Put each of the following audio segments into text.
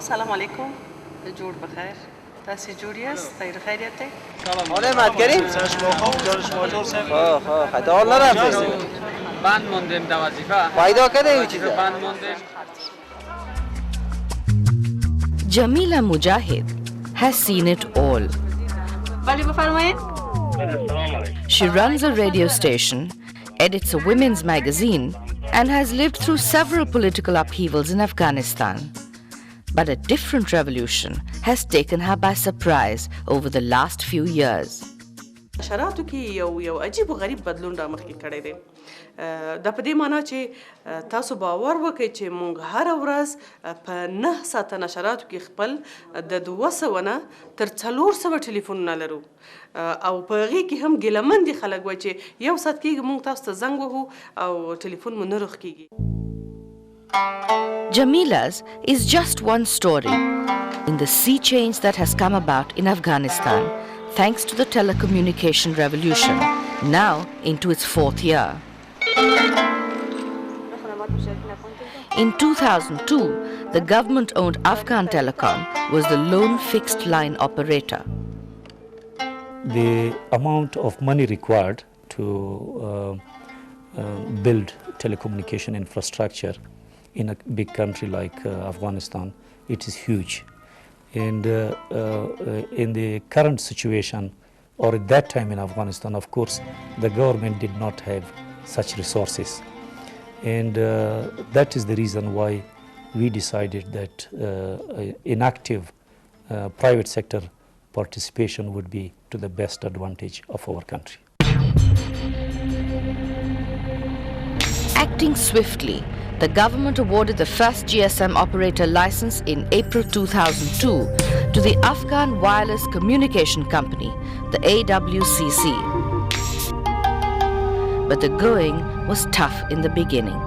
سلام علیکم جوړ بخیر تاسو جوړ یاست خیر خیریت دی آره مد کریم شما خوب جان شما جور سر خطا نرفت بند موندیم در وظیفه پیدا کرده این چیزا بند موندیم Jamila Mujahid has seen it all. ولی بفرمایید She runs a radio station, edits a women's magazine, and has lived through several political upheavals in Afghanistan. But a different revolution has taken her by surprise over the last few years. شرایطو کې یو عجیب و غریب بدلون را مخکې کړی دی دا په دې معنا چې تاسو باور وکړئ چې موږ هره ورځ په 9 ساعته نشراتو کې خپل د 200 نه تر 400 ټلیفونونه لرو او په هغې کې هم ګیلهمن دي خلک وایي چې یو ساعت کېږي موږ تاسو ته زنګ وهو او ټلیفون مو نه رخ کېږي Jamila's is just one story in the sea change that has come about in Afghanistan thanks to the telecommunication revolution, now into its 4th year. In 2002, the government-owned Afghan Telecom was the lone fixed-line operator. The amount of money required to build telecommunication infrastructure in a big country like Afghanistan, it is huge. And in the current situation, or at that time in Afghanistan, of course, the government did not have such resources. And that is the reason why we decided that an active private sector participation would be to the best advantage of our country. Acting swiftly, the government awarded the first GSM operator license in April 2002 to the Afghan Wireless Communication Company, the AWCC. But the going was tough in the beginning.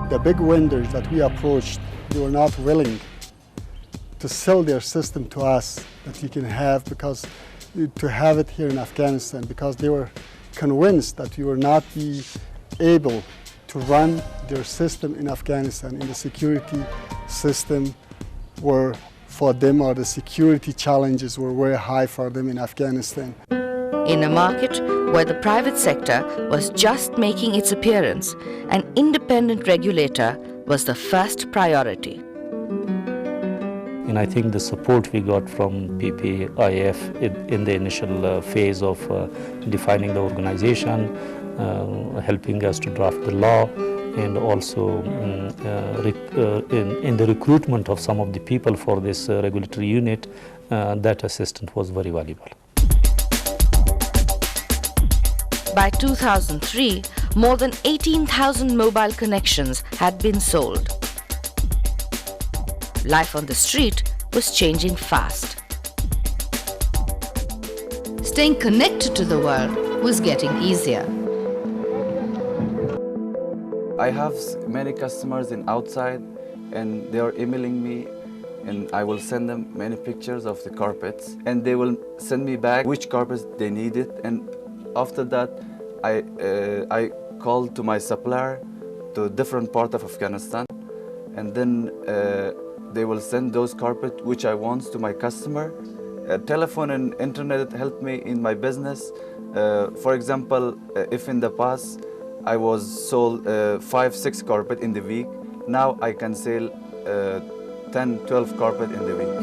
The big vendors that we approached, they were not willing to sell their system to us that you can have to have it here in Afghanistan, because they were convinced that we would not be able to run their system in Afghanistan, in the security system were for them, or the security challenges were very high for them in Afghanistan. In a market where the private sector was just making its appearance, an independent regulator was the first priority. And I think the support we got from PPIF in the initial phase of defining the organization, helping us to draft the law, and also in the recruitment of some of the people for this regulatory unit, that assistance was very valuable. By 2003, more than 18,000 mobile connections had been sold. Life on the street was changing fast. Staying connected to the world was getting easier. I have many customers in outside, and they are emailing me, and I will send them many pictures of the carpets, and they will send me back which carpets they needed. And after that, I called to my supplier to different part of Afghanistan, and then they will send those carpets which I want to my customer. Telephone and internet helped me in my business. For example, if in the past I was sold 5-6 carpet in the week, now I can sell 10-12 carpet in the week.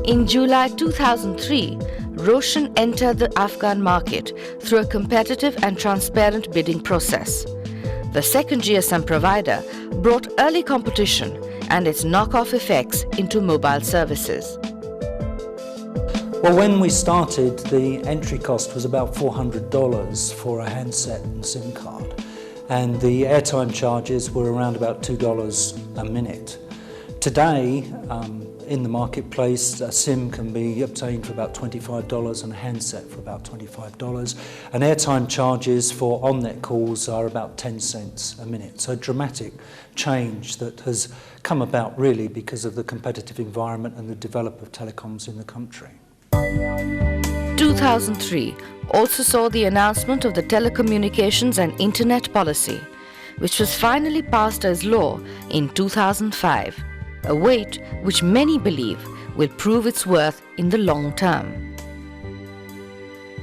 In July 2003, Roshan entered the Afghan market through a competitive and transparent bidding process. The second GSM provider brought early competition and its knock-off effects into mobile services. Well, when we started, the entry cost was about $400 for a handset and SIM card, and the airtime charges were around about $2 a minute. Today, in the marketplace, a SIM can be obtained for about $25 and a handset for about $25, and airtime charges for on-net calls are about 10 cents a minute. So a dramatic change that has come about really because of the competitive environment and the development of telecoms in the country. 2003 also saw the announcement of the Telecommunications and Internet Policy. which was finally passed as law in 2005, a weight which many believe will prove its worth in the long term.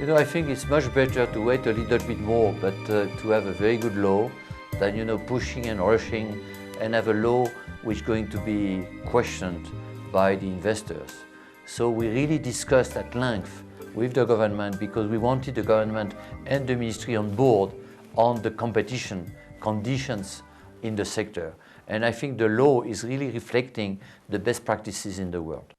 You know, I think it's much better to wait a little bit more, but to have a very good law than, you know, pushing and rushing and have a law which is going to be questioned by the investors. So we really discussed at length with the government because we wanted the government and the ministry on board on the competition conditions in the sector. And I think the law is really reflecting the best practices in the world.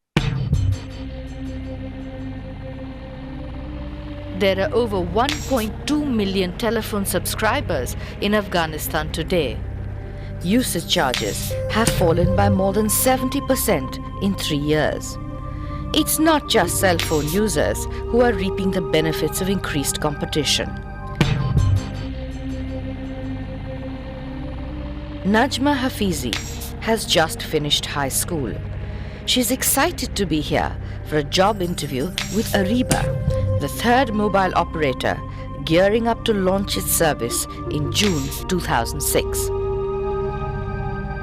There are over 1.2 million telephone subscribers in Afghanistan today. Usage charges have fallen by more than 70% in 3 years. It's not just cell phone users who are reaping the benefits of increased competition. Najma Hafizi has just finished high school. She's excited to be here for a job interview with Ariba, the third mobile operator gearing up to launch its service in June 2006.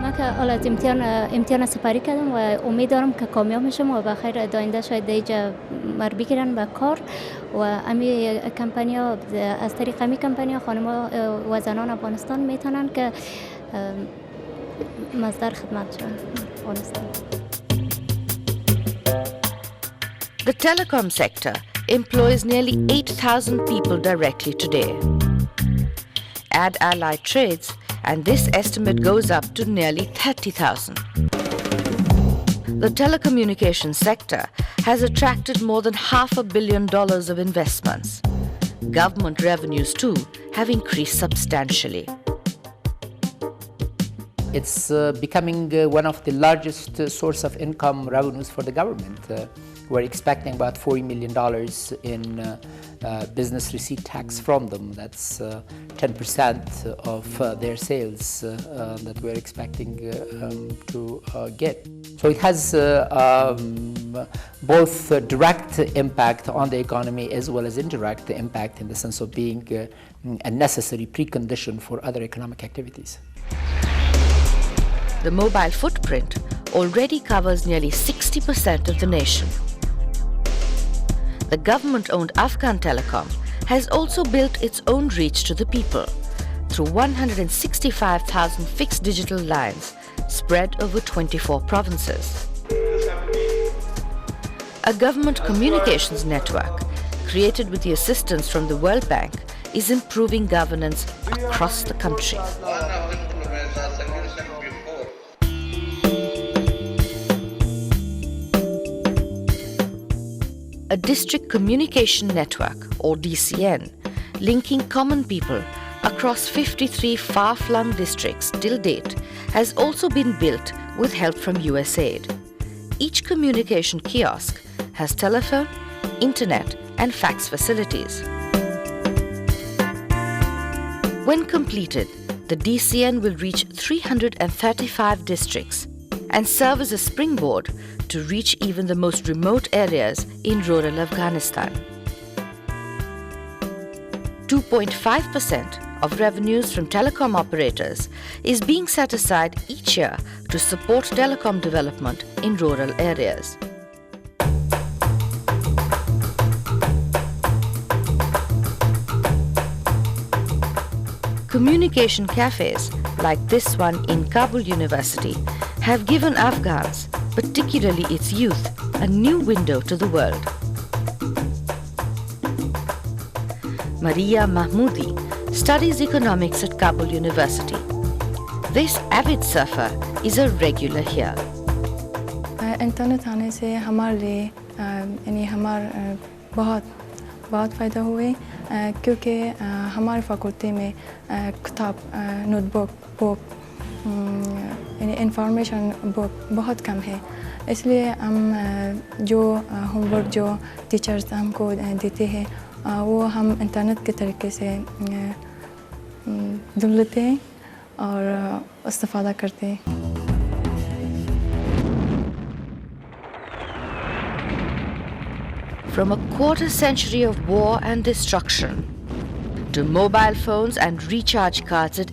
من که حالا امتحان سپاری کردم و امیدوارم که کامیاب میشم و بخیر آینده شاید دیجا مر بگیرن به کار و امی کمپانیا از طریق امی کمپانیا خانم‌ها و زنان افغانستان میتونن که مصدر خدمت شون افغانستان. The telecom sector employs nearly 8,000 people directly today. Add allied trades, and this estimate goes up to nearly 30,000. The telecommunications sector has attracted more than $500 million of investments. Government revenues, too, have increased substantially. It's becoming one of the largest source of income revenues for the government. We're expecting about $40 million in business receipt tax from them. That's 10% of their sales that we're expecting to get. So it has both direct impact on the economy as well as indirect impact in the sense of being a necessary precondition for other economic activities. The mobile footprint already covers nearly 60% of the nation. The government-owned Afghan Telecom has also built its own reach to the people through 165,000 fixed digital lines spread over 24 provinces. A government communications network created with the assistance from the World Bank is improving governance across the country. A district communication network, or DCN, linking common people across 53 far-flung districts till date, has also been built with help from USAID. Each communication kiosk has telephone, internet, and fax facilities. When completed, the DCN will reach 335 districts and serve as a springboard to reach even the most remote areas in rural Afghanistan. 2.5% of revenues from telecom operators is being set aside each year to support telecom development in rural areas. Communication cafes like this one in Kabul University have given Afghans, particularly its youth, a new window to the world. Maria Mahmoodi studies economics at Kabul University. This avid surfer is a regular here. Internet आने से हमारे लिए यानी हमारा बहुत फ़ायदा हुए क्योंकि हमारे फैकल्टी में किताब नोटबुक बुक यानी इंफॉर्मेशन बुक बहुत कम है इसलिए हम जो होमवर्क जो टीचर्स हमको देते हैं वो हम इंटरनेट के तरीके से ढूंढ लेते हैं और इस्तेफादा करते हैं. From a quarter century of war and destruction to mobile phones and recharge cards at